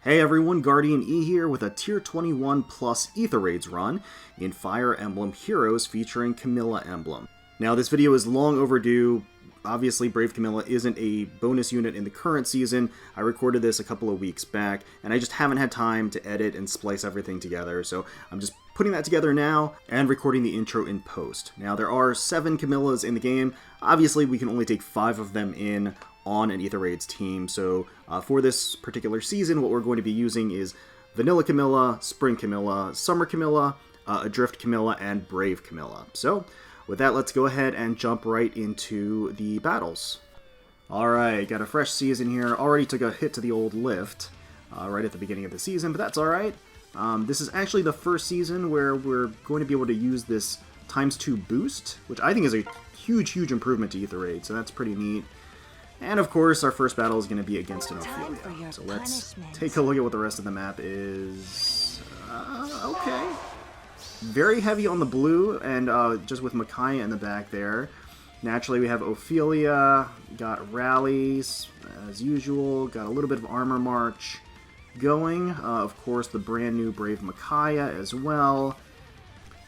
Hey everyone, GuardianE here with a Tier 21 plus Aether Raids run in Fire Emblem Heroes featuring Camilla Emblem. Now this video is long overdue. Obviously Brave Camilla isn't a bonus unit in the current season. I recorded this a couple of weeks back and I just haven't had time to edit and splice everything together, so I'm just putting that together now and recording the intro in post. Now there are 7 Camillas in the game. Obviously we can only take 5 of them in on an Aether Raids team, so for this particular season what we're going to be using is Vanilla Camilla, Spring Camilla, Summer Camilla, Adrift Camilla, and Brave Camilla. So with that, let's go ahead and jump right into the battles. Alright, got a fresh season here. Already took a hit to the old lift right at the beginning of the season, but that's alright. This is actually the first season where we're going to be able to use this ×2 boost, which I think is a huge improvement to Aether Raid, so that's pretty neat. And of course, our first battle is going to be against an Ophelia. So let's take a look at what the rest of the map is. Okay. Very heavy on the blue, and just with Micaiah in the back there. Naturally, we have Ophelia, got rallies, as usual, got a little bit of armor march going. Of course, the brand new Brave Micaiah as well.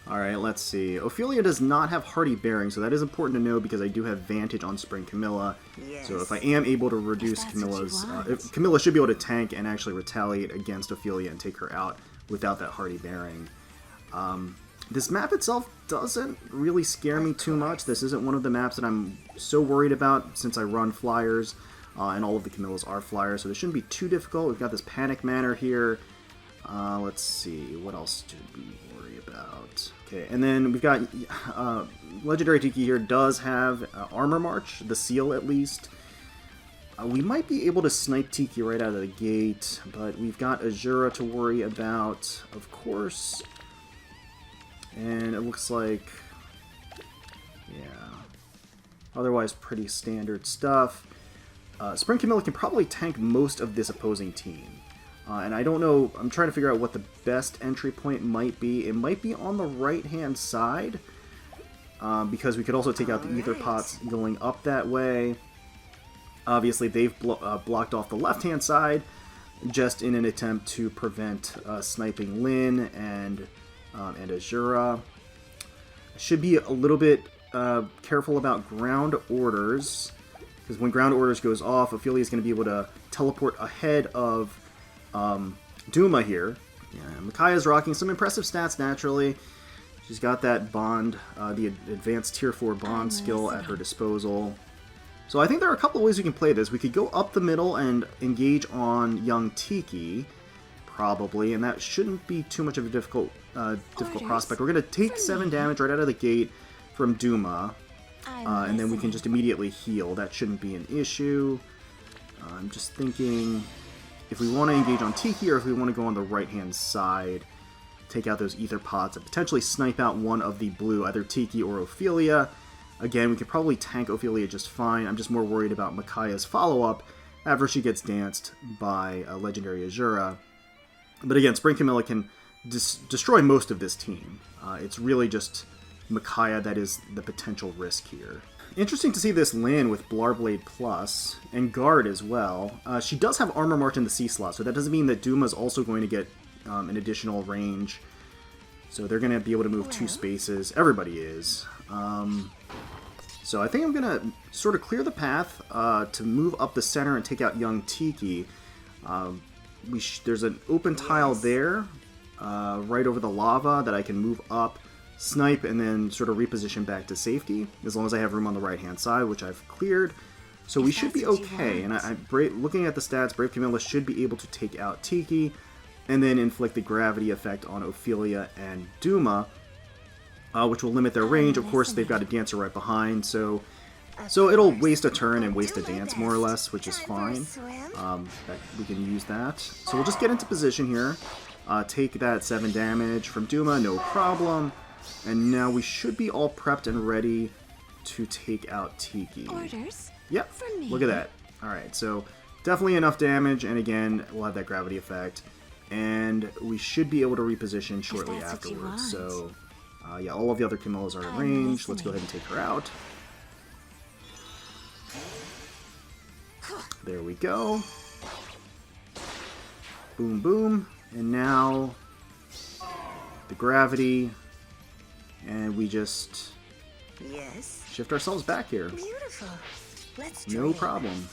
Alright, let's see. Ophelia does not have Hardy Bearing, so that is important to know because I do have Vantage on Spring Camilla. Yes. So if I am able to reduce Camilla's... Camilla should be able to tank and actually retaliate against Ophelia and take her out without that Hardy Bearing. This map itself doesn't really scare me too much. This isn't one of the maps that I'm so worried about since I run Flyers, and all of the Camillas are Flyers, so this shouldn't be too difficult. We've got this Panic Manor here. Let's see, what else should we worry about? Okay, and then we've got Legendary Tiki here does have Armor March, the seal at least. We might be able to snipe Tiki right out of the gate, but we've got Azura to worry about, of course. And it looks like, yeah, otherwise pretty standard stuff. Spring Camilla can probably tank most of this opposing team. And I don't know, I'm trying to figure out what the best entry point might be. It might be on the right-hand side, because we could also take out the Aether Pots going up that way. Obviously, they've blocked off the left-hand side, just in an attempt to prevent sniping Lyn and Azura. Should be a little bit careful about ground orders, because when ground orders goes off, Ophelia is going to be able to teleport ahead of Duma here. Yeah, Micaiah's rocking some impressive stats naturally. She's got that bond, the advanced tier 4 bond skill at her disposal. So I think there are a couple of ways we can play this. We could go up the middle and engage on young Tiki, probably, and that shouldn't be too much of a difficult prospect. We're going to take 7 damage right out of the gate from Duma, and then we can just immediately heal. That shouldn't be an issue. I'm just thinking if we want to engage on Tiki or if we want to go on the right-hand side, take out those Aether Pots and potentially snipe out one of the blue, either Tiki or Ophelia. Again, we could probably tank Ophelia just fine. I'm just more worried about Micaiah's follow-up after she gets danced by Legendary Azura. But again, Spring Camilla can destroy most of this team. It's really just Micaiah that is the potential risk here. Interesting to see this Lyn with Blarblade Plus, and Guard as well. She does have Armor March in the C slot, so that doesn't mean that Duma's also going to get an additional range. So they're going to be able to move 2 spaces. Everybody is. So I think I'm going to sort of clear the path to move up the center and take out young Tiki. There's an open tile there, right over the lava, that I can move up, snipe, and then sort of reposition back to safety, as long as I have room on the right-hand side, which I've cleared. So we should be okay, and looking at the stats, Brave Camilla should be able to take out Tiki, and then inflict the gravity effect on Ophelia and Duma, which will limit their range. Of course, they've got a dancer right behind, so it'll waste a turn and waste a dance, more or less, which is fine. We can use that. So we'll just get into position here, take that 7 damage from Duma, no problem. And now we should be all prepped and ready to take out Tiki. Orders? Yep, look at that. Alright, so definitely enough damage, and again, we'll have that gravity effect. And we should be able to reposition shortly afterwards. So, yeah, all of the other Camillas are in range. Let's go ahead and take her out. There we go. Boom, boom. And now the gravity. And we just shift ourselves back here. Beautiful. Let's no problem.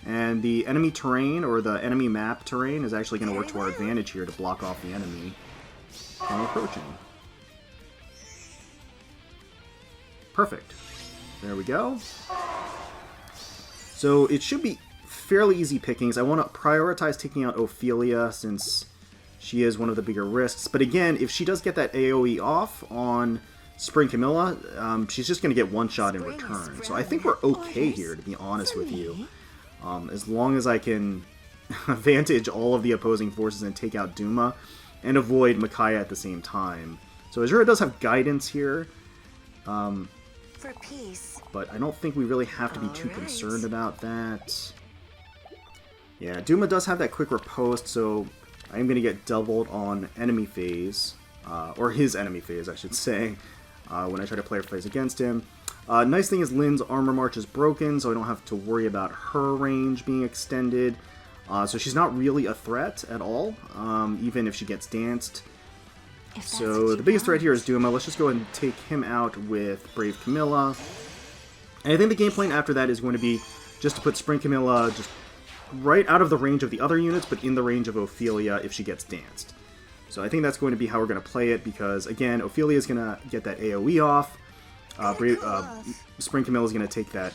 And the enemy terrain, or the enemy map terrain, is actually going to work to our advantage here to block off the enemy from approaching. Perfect. There we go. So it should be fairly easy pickings. I want to prioritize taking out Ophelia since she is one of the bigger risks. But again, if she does get that AoE off on Spring Camilla, she's just going to get one shot in return. So I think we're okay here, to be honest with you. As long as I can vantage all of the opposing forces and take out Duma and avoid Micaiah at the same time. So Azura does have guidance here. For peace. But I don't think we really have to be too concerned about that. Yeah, Duma does have that quick riposte, so I am going to get doubled on enemy phase, or his enemy phase, I should say, when I try to player phase against him. Nice thing is Lynn's armor march is broken, so I don't have to worry about her range being extended. So she's not really a threat at all, even if she gets danced. So the biggest threat here is Duma. Let's just go ahead and take him out with Brave Camilla. And I think the game plan after that is going to be just to put Spring Camilla just right out of the range of the other units, but in the range of Ophelia if she gets danced. So I think that's going to be how we're going to play it, because, again, Ophelia is going to get that AoE off. Spring Camilla is going to take that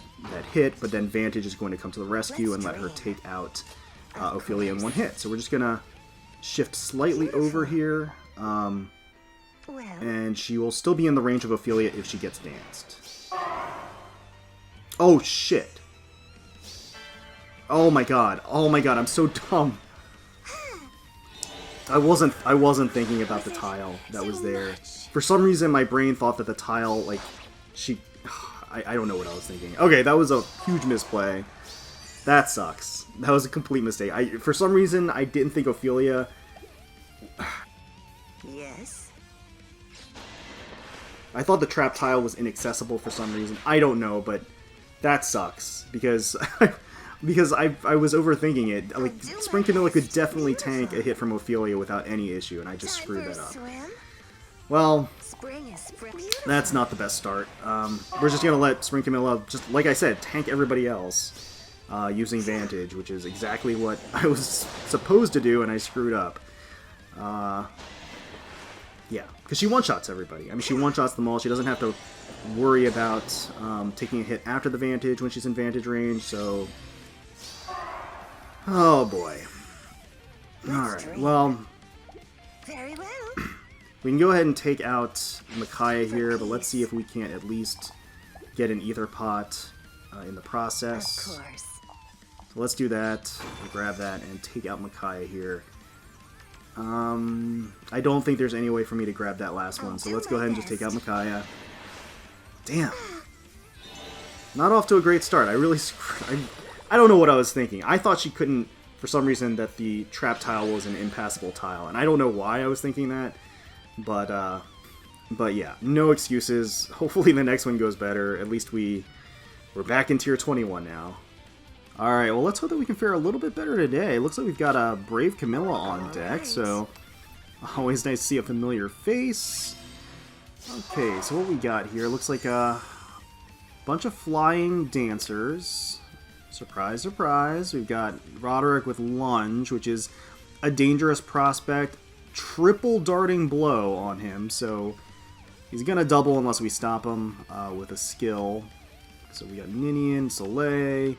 hit, but then Vantage is going to come to the rescue and let her take out Ophelia in one hit. So we're just going to shift slightly over here. And she will still be in the range of Ophelia if she gets danced. Oh, shit. Oh my god. Oh my god, I'm so dumb. I wasn't thinking about the tile that was there. For some reason, my brain thought that the tile, like, I don't know what I was thinking. Okay, that was a huge misplay. That sucks. That was a complete mistake. For some reason, I didn't think Ophelia... Yes. I thought the trap tile was inaccessible for some reason. I don't know, but that sucks because because I was overthinking it. Like, Spring Camilla could definitely tank a hit from Ophelia without any issue, and I just screwed that up. Well, that's not the best start. We're just gonna let Spring Camilla, just like I said, tank everybody else using Vantage, which is exactly what I was supposed to do, and I screwed up. Yeah, because she one-shots everybody. I mean, she one-shots them all. She doesn't have to worry about taking a hit after the Vantage when she's in Vantage range, so... Oh, boy. Alright, well... Very well. We can go ahead and take out Micaiah here, but let's see if we can't at least get an Aether Pot in the process. Of course. So let's do that. We'll grab that and take out Micaiah here. I don't think there's any way for me to grab that last one, so let's go ahead and just take out Micaiah. Damn. Not off to a great start. I don't know what I was thinking. I thought she couldn't, for some reason, that the trap tile was an impassable tile, and I don't know why I was thinking that, but yeah, no excuses. Hopefully the next one goes better. At least we're back in tier 21 now. Alright, well, let's hope that we can fare a little bit better today. Looks like we've got a Brave Camilla on deck, so always nice to see a familiar face. Okay, so what we got here looks like a bunch of flying dancers. Surprise, surprise. We've got Roderick with Lunge, which is a dangerous prospect. Triple darting blow on him, so he's going to double unless we stop him with a skill. So we got Ninian, Soleil...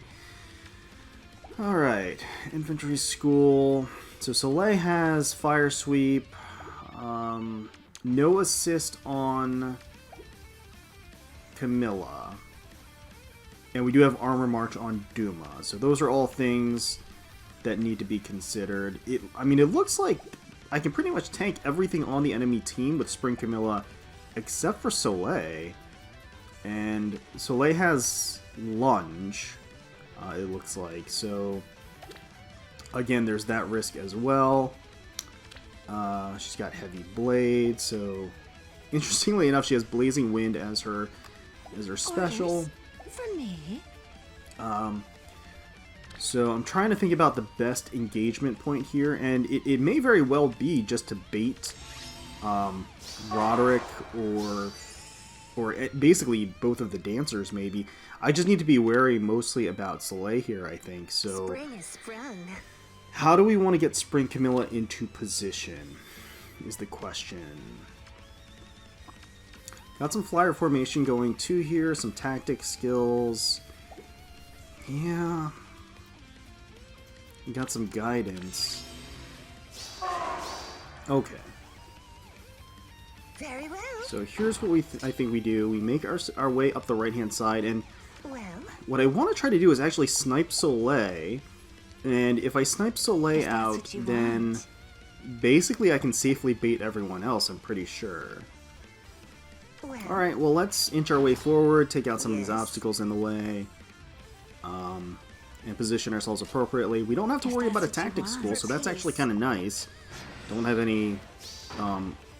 Alright, Infantry School. So Soleil has Fire Sweep. No assist on Camilla. And we do have Armor March on Duma. So those are all things that need to be considered. I mean, it looks like I can pretty much tank everything on the enemy team with Spring Camilla except for Soleil. And Soleil has Lunge. It looks like. So, again, there's that risk as well. She's got Heavy Blade, so interestingly enough, she has Blazing Wind as her special. For me. So I'm trying to think about the best engagement point here, and it may very well be just to bait Roderick or basically both of the dancers, maybe. I just need to be wary mostly about Soleil here, I think. So Spring is sprung. how do we want to get Spring Camilla into position is the question. Got some Flier formation going too here, some tactic skills. Yeah. Got some guidance. Okay. Very well. So here's what I think we do. We make our way up the right-hand side, and Well, what I want to try to do is actually snipe Soleil. And if I snipe Soleil if that's out, what you then want. basically I can safely bait everyone else, I'm pretty sure. Well, Alright, well, let's inch our way forward, take out some of these Yes. obstacles in the way, and position ourselves appropriately. We don't have to worry about a that's what you tactics want. school, so that's actually kind of nice. Don't have any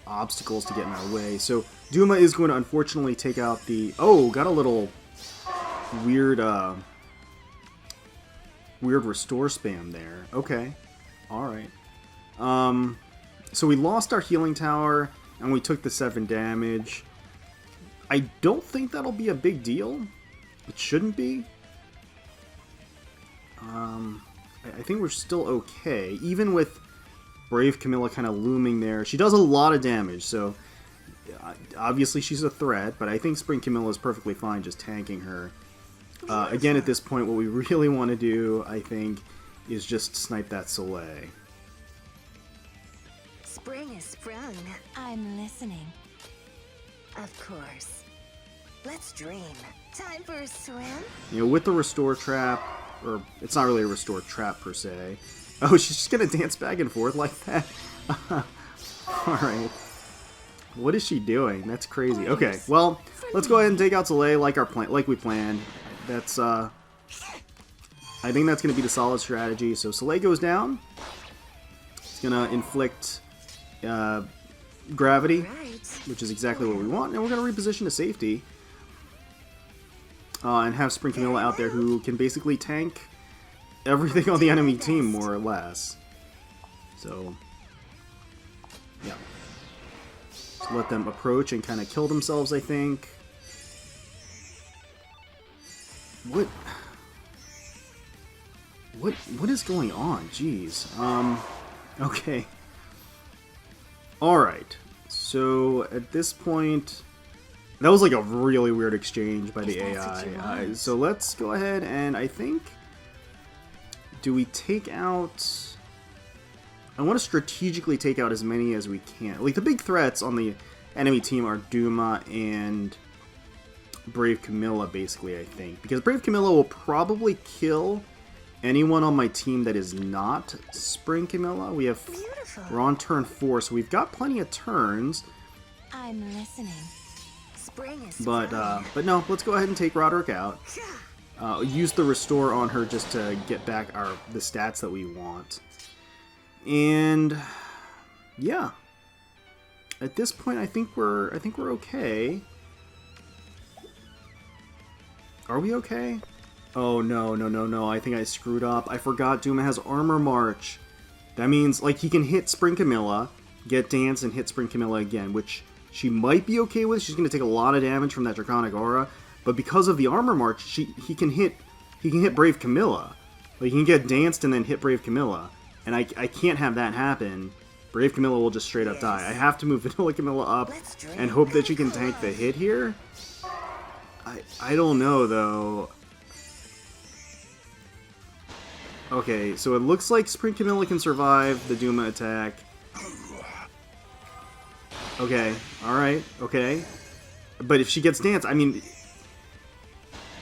obstacles to get in our way. So Duma is going to unfortunately take out the... Oh, got a little weird, weird restore spam there. Okay. Alright. So we lost our healing tower, and we took the 7 damage. I don't think that'll be a big deal. It shouldn't be. I think we're still okay. Even with Brave Camilla kind of looming there. She does a lot of damage, so obviously she's a threat, but I think Spring Camilla is perfectly fine just tanking her. Again, at this point, what we really want to do, I think, is just snipe that Soleil. spring is sprung. I'm listening. Of course. Let's dream. Time for a swim? You know, with the restore trap, or it's not really a restore trap per se. Oh, she's just gonna dance back and forth like that? Alright. What is she doing? That's crazy. Okay, well, let's go ahead and take out Soleil like we planned. That's, I think that's gonna be the solid strategy. So Soleil goes down. It's gonna inflict, gravity, Right. which is exactly what we want, and we're going to reposition to safety. And have Spring Camilla out there who can basically tank everything on the enemy team, more or less. So, yeah. Just let them approach and kind of kill themselves, I think. What is going on? Jeez. Okay. Alright. So, at this point... That was like a really weird exchange by the If that's what you AI. want. So let's go ahead and I think... Do we take out... I want to strategically take out as many as we can. Like, the big threats on the enemy team are Duma and Brave Camilla, basically, I think. Because Brave Camilla will probably kill anyone on my team that is not Spring Camilla. We're Beautiful. on turn 4, so we've got plenty of turns. I'm listening. Spring is But sprung. no, let's go ahead and take Roderick out. Use the restore on her just to get back the stats that we want. And yeah, at this point, I think we're okay. Are we okay? Oh no! I think I screwed up. I forgot Duma has Armor March. That means like he can hit Spring Camilla, get Dance, and hit Spring Camilla again, which she might be okay with. She's going to take a lot of damage from that Draconic Aura, but because of the Armor March, he can hit Brave Camilla. Like, he can get danced and then hit Brave Camilla, and I can't have that happen. Brave Camilla will just straight up die. I have to move Vanilla Camilla up Let's dream. and hope that she can tank the hit here. I don't know, though. Okay, so it looks like Spring Camilla can survive the Duma attack. Okay, alright, okay. But if she gets danced, I mean...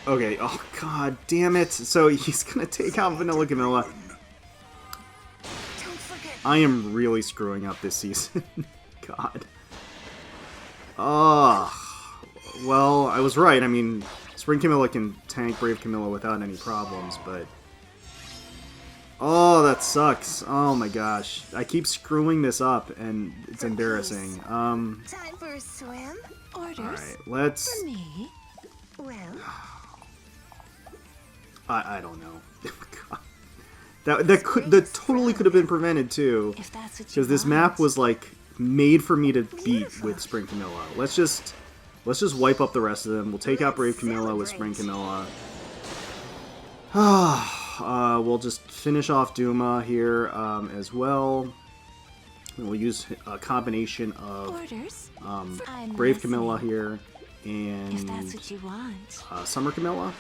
Okay, oh god damn it. So he's gonna take out Vanilla Camilla. Don't forget. I am really screwing up this season. God. Oh. Well, I was right. I mean, Spring Camilla can tank Brave Camilla without any problems, but... Oh, that sucks. Oh my gosh. I keep screwing this up, and it's embarrassing. Time for a swim? Orders Alright, let's... for me. Well, I don't know. that totally could have been prevented too, If that's what you because this want. map was like made for me to beat with Spring Camilla. Let's just wipe up the rest of them. We'll take out Brave Camilla with Spring Camilla. We'll just finish off Duma here as well. And we'll use a combination of Orders. I'm Brave listening. Camilla here If that's and what you want. Summer Camilla.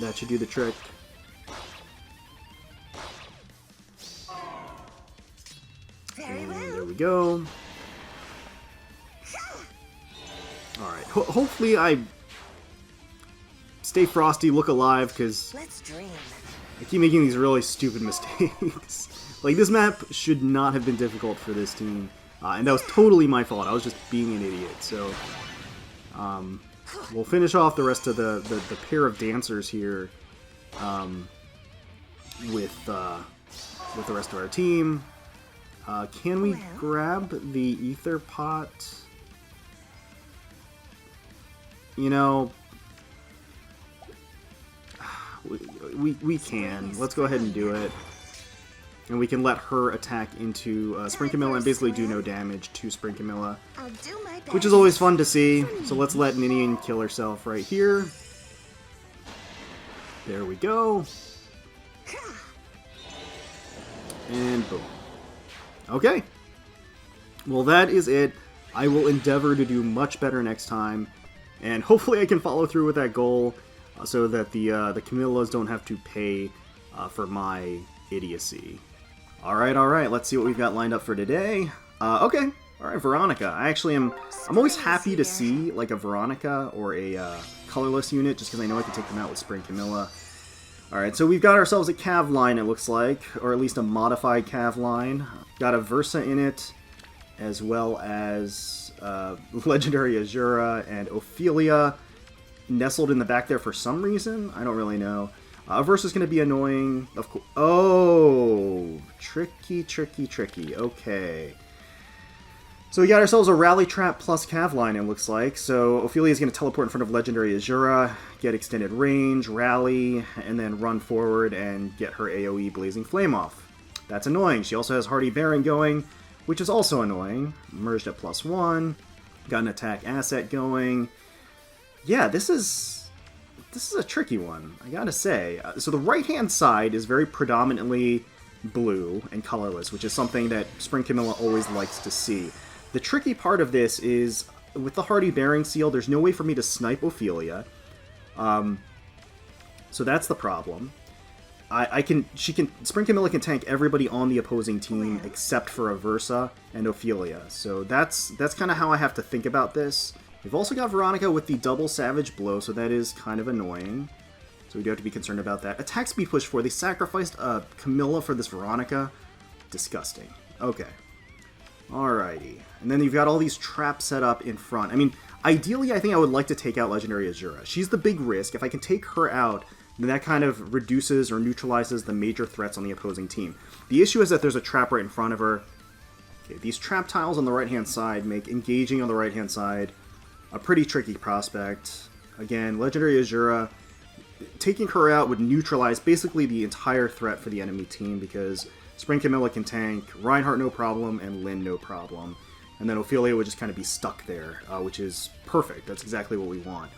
That should do the trick. Very And well. there we go. Alright, hopefully I stay frosty, look alive, because Let's dream. I keep making these really stupid mistakes. Like, this map should not have been difficult for this team. And that was totally my fault. I was just being an idiot. So, we'll finish off the rest of the pair of dancers here with the rest of our team. Can we grab the ether pot? You know, we can. Let's go ahead and do it. And we can let her attack into Spring Camilla and basically do no damage to Spring Camilla. I'll do my best. Which is always fun to see. So let's let Ninian kill herself right here. There we go. And boom. Okay. Well, that is it. I will endeavor to do much better next time. And hopefully I can follow through with that goal so that the Camillas don't have to pay for my idiocy. Alright, let's see what we've got lined up for today. Okay, alright, Veronica. I'm always happy to see like a Veronica or a colorless unit, just because I know I can take them out with Spring Camilla. Alright, so we've got ourselves a Cav line, it looks like, or at least a modified Cav line. Got a Versa in it, as well as Legendary Azura and Ophelia nestled in the back there for some reason. I don't really know. Versa's going to be annoying, of course. Oh, tricky. Okay. So we got ourselves a Rally Trap plus Cav line, it looks like. So Ophelia's going to teleport in front of Legendary Azura, get extended range, rally, and then run forward and get her AoE Blazing Flame off. That's annoying. She also has Hardy Baron going, which is also annoying. Merged at +1. Got an attack asset going. Yeah, this is a tricky one, I gotta say. So the right-hand side is very predominantly blue and colorless, which is something that Spring Camilla always likes to see. The tricky part of this is, with the Hardy Bearing Seal, there's no way for me to snipe Ophelia. So that's the problem. Spring Camilla can tank everybody on the opposing team except for a Versa and Ophelia. So that's kind of how I have to think about this. We've also got Veronica with the double Savage Blow, so that is kind of annoying. So we do have to be concerned about that. Attack speed push 4. They sacrificed Camilla for this Veronica. Disgusting. Okay. Alrighty. And then you've got all these traps set up in front. I mean, ideally I think I would like to take out Legendary Azura. She's the big risk. If I can take her out, then that kind of reduces or neutralizes the major threats on the opposing team. The issue is that there's a trap right in front of her. Okay, these trap tiles on the right-hand side make engaging on the right-hand side a pretty tricky prospect. Again, Legendary Azura, taking her out would neutralize basically the entire threat for the enemy team, because Spring Camilla can tank, Reinhardt no problem, and Lynn no problem. And then Ophelia would just kind of be stuck there, which is perfect. That's exactly what we want.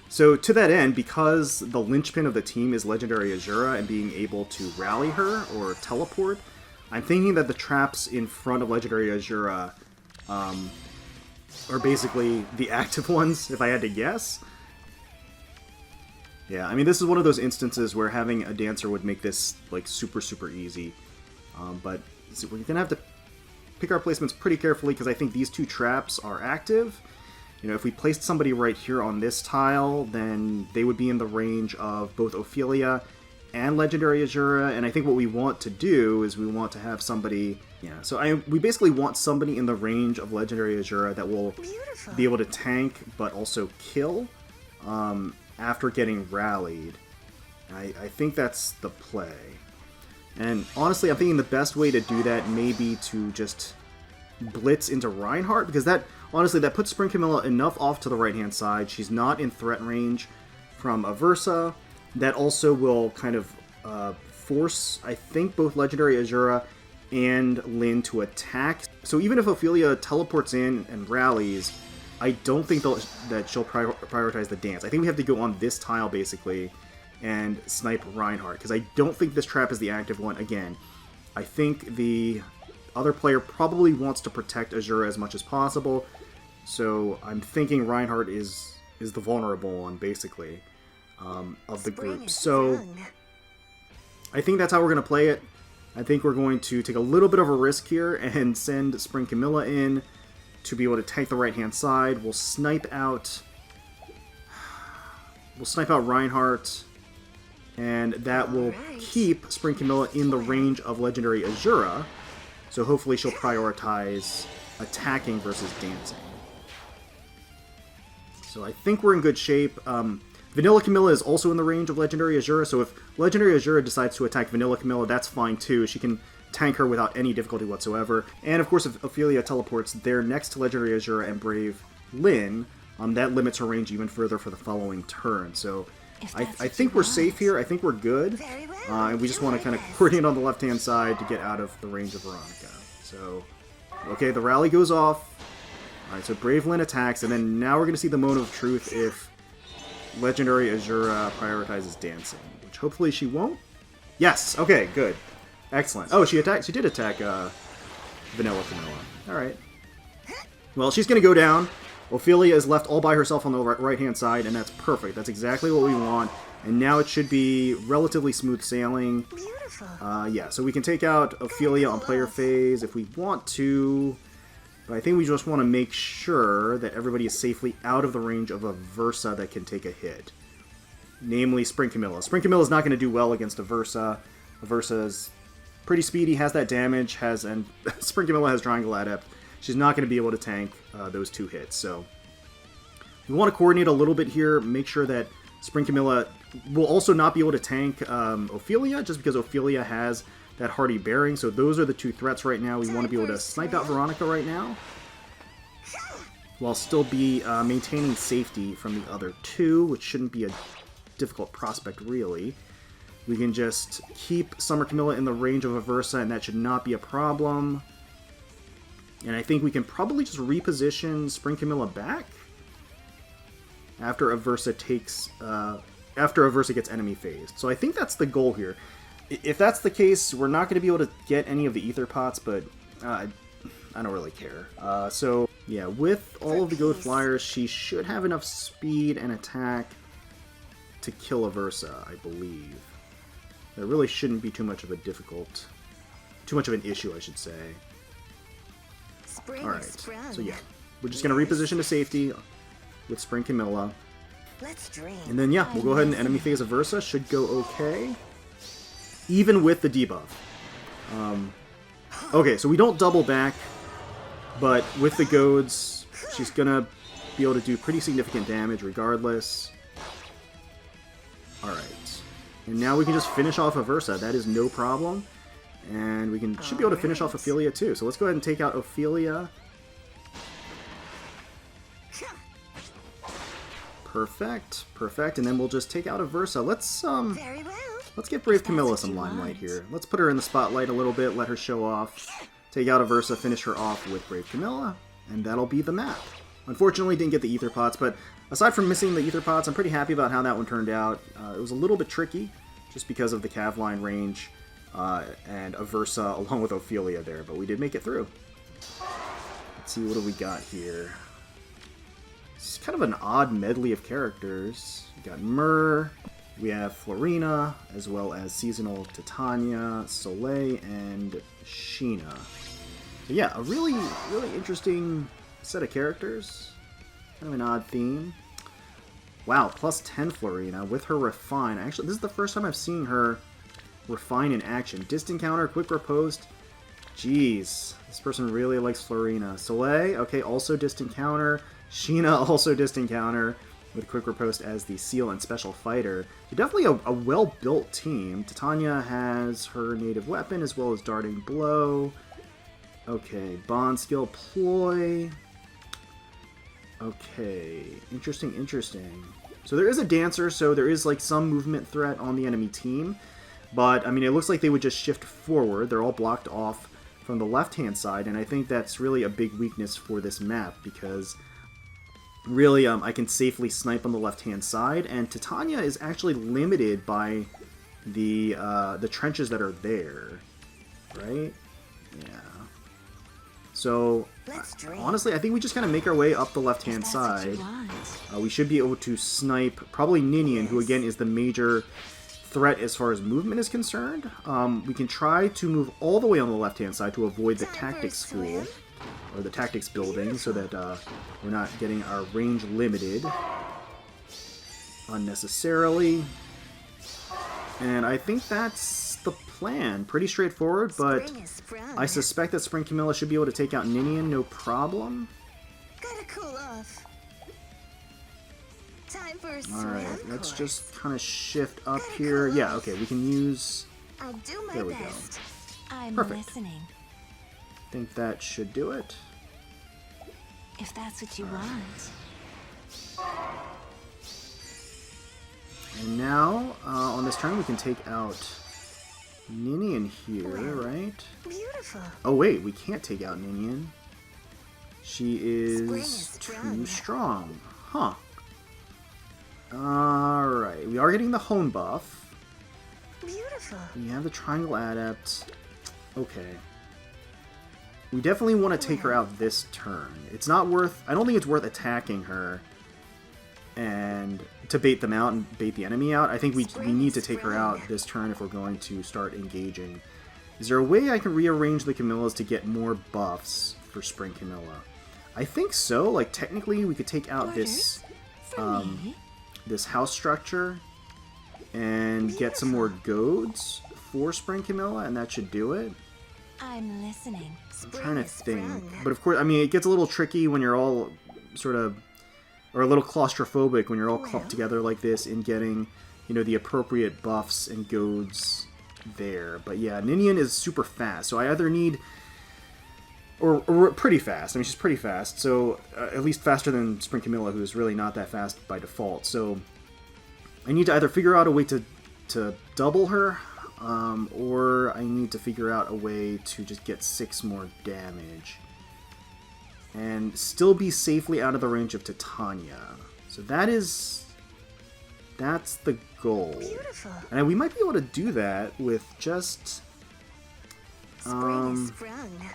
So to that end, because the linchpin of the team is Legendary Azura and being able to rally her or teleport, I'm thinking that the traps in front of Legendary Azura are basically the active ones, if I had to guess. Yeah, I mean, this is one of those instances where having a dancer would make this, like, super easy. But so we're going to have to pick our placements pretty carefully, because I think these two traps are active. You know, if we placed somebody right here on this tile, then they would be in the range of both Ophelia and Legendary Azura, and I think what we want to do is we want to have somebody... Yeah, so we basically want somebody in the range of Legendary Azura that will be able to tank, but also kill after getting rallied. I think that's the play. And honestly, I'm thinking the best way to do that may be to just blitz into Reinhardt, because that, honestly, that puts Spring Camilla enough off to the right-hand side. She's not in threat range from a Versa. that also will kind of force, I think, both Legendary Azura and Lyn to attack. So even if Ophelia teleports in and rallies, I don't think that she'll prioritize the dance. I think we have to go on this tile, basically, and snipe Reinhardt, because I don't think this trap is the active one. Again, I think the other player probably wants to protect Azura as much as possible, so I'm thinking Reinhardt is the vulnerable one, basically, of the group. So I think that's how we're going to play it. I think we're going to take a little bit of a risk here and send Spring Camilla in to be able to tank the right-hand side. We'll snipe out Reinhardt, and that will keep Spring Camilla in the range of Legendary Azura. So hopefully she'll prioritize attacking versus dancing. So I think we're in good shape. Vanilla Camilla is also in the range of Legendary Azura, so if Legendary Azura decides to attack Vanilla Camilla, that's fine too. She can tank her without any difficulty whatsoever. And of course, if Ophelia teleports there next to Legendary Azura and Brave Lyn, that limits her range even further for the following turn. So I think we're safe here. I think we're good. And we just want to kind of coordinate on the left-hand side to get out of the range of Veronica. So, okay, the rally goes off. Alright, so Brave Lyn attacks, and then now we're going to see the moment of truth if Legendary Azura prioritizes dancing, which hopefully she won't. Yes, okay, good. Excellent. Oh, she did attack Vanilla Camilla. Alright. Well, she's going to go down. Ophelia is left all by herself on the right-hand side, and that's perfect. That's exactly what we want. And now it should be relatively smooth sailing. Beautiful. Yeah, so we can take out Ophelia on player phase if we want to. But I think we just want to make sure that everybody is safely out of the range of a Versa that can take a hit. Namely, Spring Camilla. Spring Camilla is not going to do well against a Versa. A Versa is pretty speedy, has that damage, and Spring Camilla has Triangle Adept. She's not going to be able to tank those two hits. So we want to coordinate a little bit here, make sure that Spring Camilla will also not be able to tank Ophelia, just because Ophelia has that hardy bearing. So those are the two threats right now. We want to be able to snipe out Veronica right now, while still be maintaining safety from the other two, which shouldn't be a difficult prospect, really. We can just keep Summer Camilla in the range of a Versa, and that should not be a problem. And I think we can probably just reposition Spring Camilla back after a Versa gets enemy phased. So I think that's the goal here. If that's the case, we're not going to be able to get any of the Aether Pots, but I don't really care. So yeah, with all of the Goat Flyers, she should have enough speed and attack to kill a Versa, I believe. That really shouldn't be too much of an issue, I should say. Alright, so yeah, we're just going to reposition to safety with Spring Camilla. Let's dream. And then yeah, we'll go ahead and enemy phase a Versa. Should go okay, even with the debuff. Okay, so we don't double back, but with the Goads, she's going to be able to do pretty significant damage regardless. Alright, and now we can just finish off a Versa. That is no problem. And we should be able to finish off Ophelia too. So let's go ahead and take out Ophelia. Perfect, perfect. And then we'll just take out a Versa. Let's get Brave Camilla some limelight here. Let's put her in the spotlight a little bit, let her show off. Take out a Versa, finish her off with Brave Camilla, and that'll be the map. Unfortunately, didn't get the Aether Pots, but aside from missing the Aether Pots, I'm pretty happy about how that one turned out. It was a little bit tricky, just because of the Cav line range. And a Versa along with Ophelia there, but we did make it through. Let's see, what do we got here? It's kind of an odd medley of characters. We got Myrrh, we have Florina, as well as Seasonal Titania, Soleil, and Sheena. So yeah, a really, really interesting set of characters. Kind of an odd theme. Wow, plus 10 Florina with her Refine. Actually, this is the first time I've seen her Refine in action. Distant counter, quick riposte. Jeez, this person really likes Florina. Soleil, okay, also distant counter. Sheena, also distant counter, with quick riposte as the seal and special fighter. So definitely a well-built team. Titania has her native weapon as well as darting blow. Okay, bond skill, ploy. Okay, interesting. So there is a Dancer, so there is like some movement threat on the enemy team. But, I mean, it looks like they would just shift forward. They're all blocked off from the left-hand side, and I think that's really a big weakness for this map, because really I can safely snipe on the left-hand side, and Titania is actually limited by the trenches that are there, right? Yeah. So, honestly, I think we just kind of make our way up the left-hand side. We should be able to snipe probably Ninian, who again is the major threat as far as movement is concerned. We can try to move all the way on the left-hand side to avoid the tactics school, or the tactics building, so that we're not getting our range limited unnecessarily. And I think that's the plan. Pretty straightforward, but I suspect that Spring Camilla should be able to take out Ninian, no problem. Gotta cool off. Time for a Alright, let's just kind of shift up here. Yeah, okay, we can use... I'll do my there we best. go. I'm Perfect. listening. I think that should do it. If that's what you want. And now, on this turn, we can take out Ninian here, right? Beautiful. Oh wait, we can't take out Ninian. She Spring is is too strong. strong. Huh. Alright, we are getting the Hone buff. Beautiful. We have the Triangle Adept. Okay. We definitely want to take her out this turn. It's not worth... I don't think it's worth attacking her and to bait them out and bait the enemy out. I think we need to take her out this turn if we're going to start engaging. Is there a way I can rearrange the Camillas to get more buffs for Spring Camilla? I think so. Like, technically, we could take out this this house structure and get some more goads for Spring Camilla, and that should do it. I'm listening. I'm trying to think. But of course, I mean, it gets a little tricky when you're all sort of, or a little claustrophobic when you're all clumped together like this in getting, you know, the appropriate buffs and goads there. But yeah, Ninian is super fast, so I either need, or pretty fast. I mean, she's pretty fast, so at least faster than Spring Camilla, who is really not that fast by default. So I need to either figure out a way to double her, or I need to figure out a way to just get 6 more damage and still be safely out of the range of Titania. So that's the goal. Beautiful. And we might be able to do that with just Spring is sprung.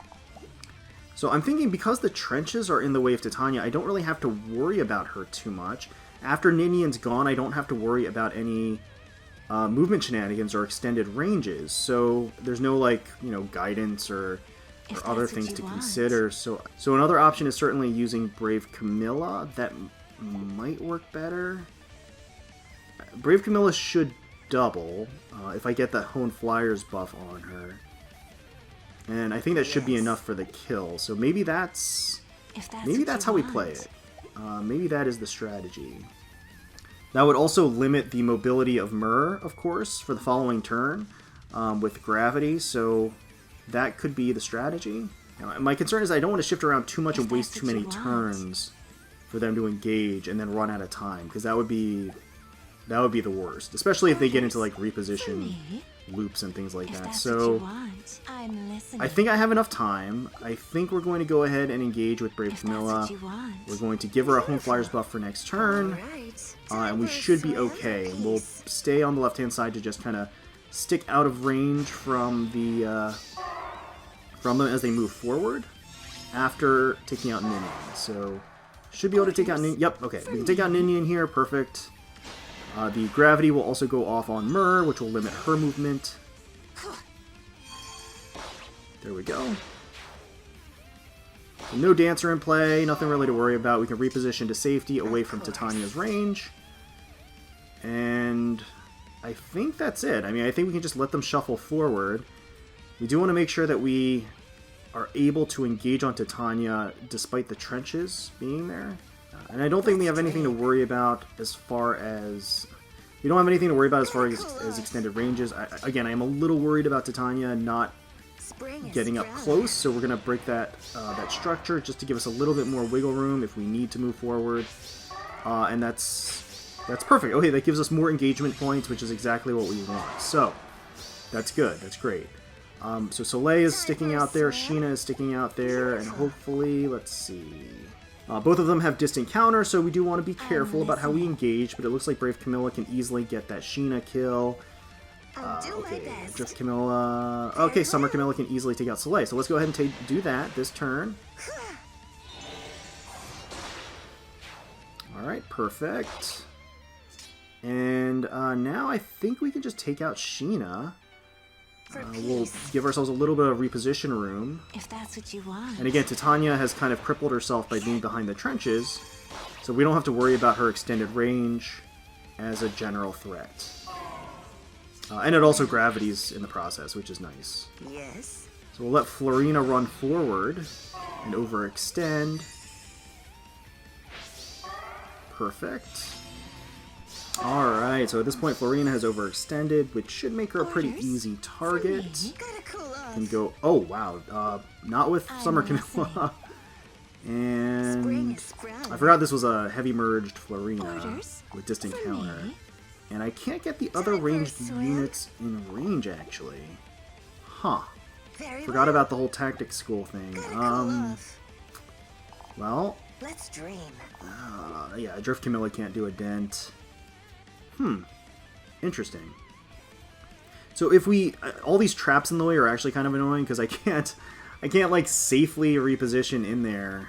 so I'm thinking, because the trenches are in the way of Titania, I don't really have to worry about her too much. After Ninian's gone, I don't have to worry about any movement shenanigans or extended ranges. So there's no, like, you know, guidance or other things to consider. So another option is certainly using Brave Camilla. That might work better. Brave Camilla should double if I get that Hone Flyers buff on her. And I think that should be enough for the kill. So maybe that's how we play it. Maybe that is the strategy. That would also limit the mobility of Myrrh, of course, for the following turn with gravity. So that could be the strategy. Now, my concern is I don't want to shift around too much and waste too many turns for them to engage and then run out of time, because that would be the worst, especially if they get into like reposition loops and things like that. So I think I have enough time. I think we're going to go ahead and engage with Brave Camilla. We're going to give her a Home Flyers buff for next turn, and we should be okay. We'll stay on the left-hand side to just kind of stick out of range from the from them as they move forward after taking out Ninian. So should be able to take out Ninian. Yep, okay, we can take out Ninian here. Perfect. The gravity will also go off on Myrrh, which will limit her movement. There we go. So no Dancer in play, nothing really to worry about. We can reposition to safety away from Titania's range. And I think that's it. I mean, I think we can just let them shuffle forward. We do want to make sure that we are able to engage on Titania despite the trenches being there. And I don't think we have anything to worry about as far as... We don't have anything to worry about as far as extended ranges. Again, I am a little worried about Titania not getting up close, so we're going to break that structure just to give us a little bit more wiggle room if we need to move forward. And that's That's perfect. Okay, that gives us more engagement points, which is exactly what we want. So, that's good. That's great. So Soleil is sticking out there, Sheena is sticking out there, and hopefully, let's see. Both of them have distant counter, so we do want to be careful about how we engage, but it looks like Brave Camilla can easily get that Sheena kill. Okay, Drift Camilla... Okay, Summer Camilla can easily take out Soleil, so let's go ahead and do that this turn. Alright, perfect. And now I think we can just take out Sheena. We'll give ourselves a little bit of reposition room. If that's what you want. And again, Titania has kind of crippled herself by being behind the trenches, so we don't have to worry about her extended range as a general threat. And it also gravities in the process, which is nice. Yes. So we'll let Florina run forward and overextend. Perfect. Alright, so at this point Florina has overextended, which should make her a pretty easy target. Gotta cool off. And go... Oh, wow. Not with Summer Camilla. And... I forgot this was a heavy merged Florina with distant counter. And I can't get the other ranged units in range, actually. Huh. Forgot about the whole tactics school thing. Well... Let's dream. Yeah, Drift Camilla can't do a dent. Interesting. So if we... all these traps in the way are actually kind of annoying, because I can't like, safely reposition in there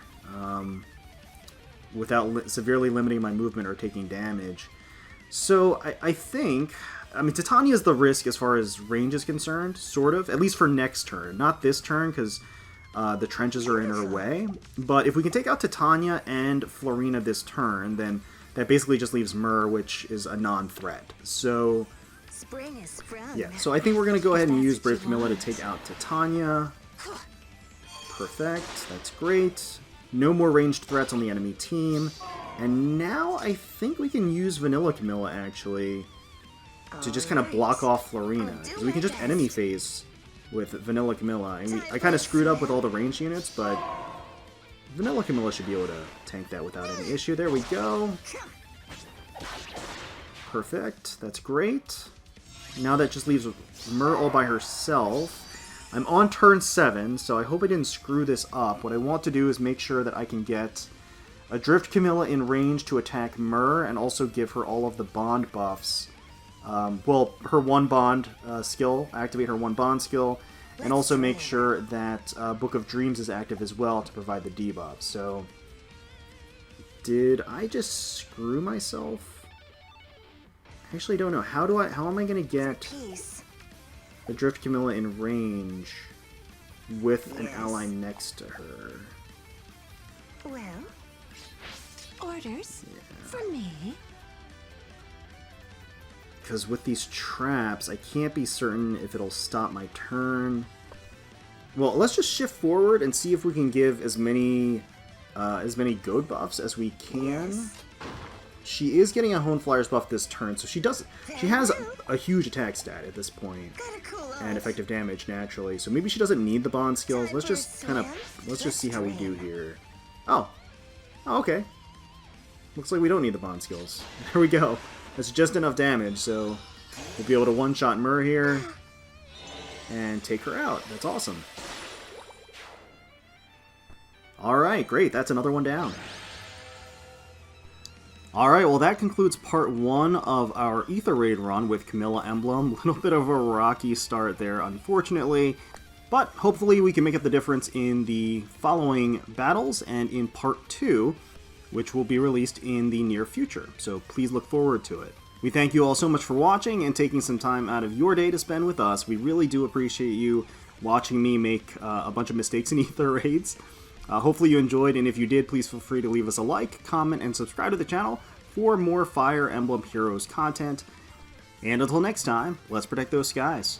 without severely limiting my movement or taking damage. So I think... I mean, Titania's the risk as far as range is concerned, sort of. At least for next turn. Not this turn, because the trenches are in her way. But if we can take out Titania and Florina this turn, then that basically just leaves Myrrh, which is a non-threat. So, yeah. So I think we're going to go ahead and use Brave Camilla to take out Titania. Perfect. That's great. No more ranged threats on the enemy team. And now I think we can use Vanilla Camilla, actually, to just kind of block off Florina. Because we can just enemy phase with Vanilla Camilla. And I kind of screwed up with all the ranged units, but Vanilla Camilla should be able to tank that without any issue. There we go. Perfect. That's great. Now that just leaves Myrrh all by herself. I'm on turn 7, so I hope I didn't screw this up. What I want to do is make sure that I can get a Drift Camilla in range to attack Myrrh and also give her all of the bond buffs. Well, her one bond skill, activate her one bond skill, and also make sure that Book of Dreams is active as well to provide the debuff. So, did I just screw myself? I actually don't know. How am I going to get the Drift Camilla in range with an ally next to her? Well, orders for me. Because with these traps, I can't be certain if it'll stop my turn. Well, let's just shift forward and see if we can give as many goad buffs as we can. She is getting a Hone Flyers buff this turn, so she has a huge attack stat at this point, and effective damage naturally. So maybe she doesn't need the bond skills. Let's just see how we do here. Oh, okay. Looks like we don't need the bond skills. There we go. That's just enough damage, so we'll be able to one-shot Myrrh here and take her out. That's awesome. Alright, great. That's another one down. Alright, well that concludes part 1 of our Aether Raid run with Camilla Emblem. A little bit of a rocky start there, unfortunately. But hopefully we can make up the difference in the following battles and in part 2, which will be released in the near future, so please look forward to it. We thank you all so much for watching and taking some time out of your day to spend with us. We really do appreciate you watching me make a bunch of mistakes in Aether Raids. Hopefully you enjoyed, and if you did, please feel free to leave us a like, comment, and subscribe to the channel for more Fire Emblem Heroes content. And until next time, let's protect those skies.